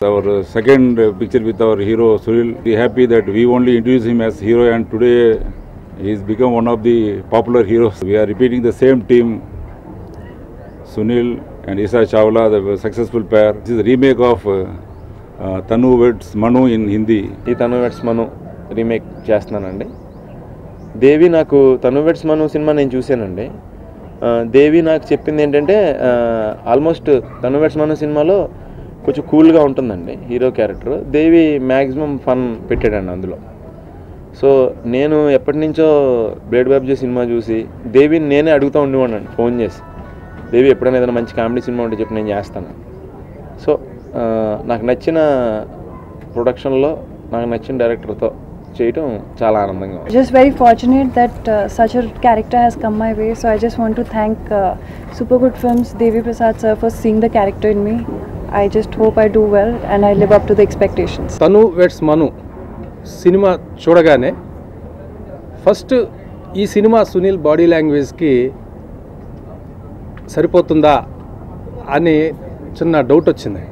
Our second picture with our hero Sunil. We are happy that we only introduced him as hero and today he has become one of the popular heroes. We are repeating the same team, Sunil and Isha Chawla, the successful pair. This is a remake of Tanu Veds Manu in Hindi. ఈ తను weds మను remake చేస్తున్నానండి. దేవి నాకు తను weds మను cinema నేను చూశానండి. దేవి నాకు చెప్పింది ఏంటంటే ఆల్మోస్ట్ తను వెడ్స్ మను సినిమాలో కొంచెం కూల్గా ఉంటుందండి హీరో క్యారెక్టర్. దేవి మ్యాక్సిమం ఫన్ పెట్టాడండి అందులో. సో నేను ఎప్పటి నుంచో బ్లేడ్ బాబ్జీ సినిమా చూసి దేవిని నేనే అడుగుతూ ఉండేవాడిని ఫోన్ చేసి, దేవి ఎప్పుడైనా ఏదైనా మంచి కామెడీ సినిమా ఉంటే చెప్పి నేను చేస్తాను. సో నాకు నచ్చిన ప్రొడక్షన్లో నాకు నచ్చిన డైరెక్టర్తో చేయటం చాలా ఆనందంగా ఉంది. Just very fortunate that such a character has come my way. So I just want to thank Super Good Films, Devi Prasad sir for seeing the character in me. I just hope I do well and I live up to the expectations. తను weds మను cinema చూడగానే first ఈ cinema Sunil body లాంగ్వేజ్కి సరిపోతుందా అని చిన్న doubt వచ్చింది.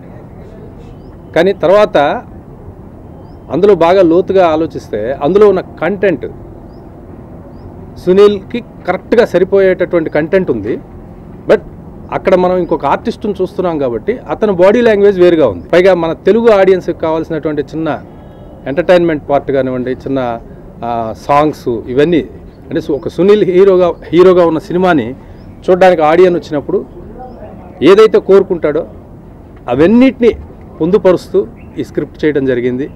కానీ తర్వాత అందులో బాగా లోతుగా ఆలోచిస్తే అందులో ఉన్న కంటెంట్ సునీల్కి కరెక్ట్గా సరిపోయేటటువంటి కంటెంట్ ఉంది. బట్ అక్కడ మనం ఇంకొక ఆర్టిస్ట్ని చూస్తున్నాం కాబట్టి అతని బాడీ లాంగ్వేజ్ వేరుగా ఉంది. పైగా మన తెలుగు ఆడియన్స్కి కావాల్సినటువంటి చిన్న ఎంటర్టైన్మెంట్ పార్ట్ కానివ్వండి, చిన్న సాంగ్స్, ఇవన్నీ అంటే ఒక సునీల్ హీరోగా ఉన్న సినిమాని చూడడానికి ఆడియన్ వచ్చినప్పుడు ఏదైతే కోరుకుంటాడో అవన్నిటిని పొందుపరుస్తూ ఈ స్క్రిప్ట్ చేయడం జరిగింది.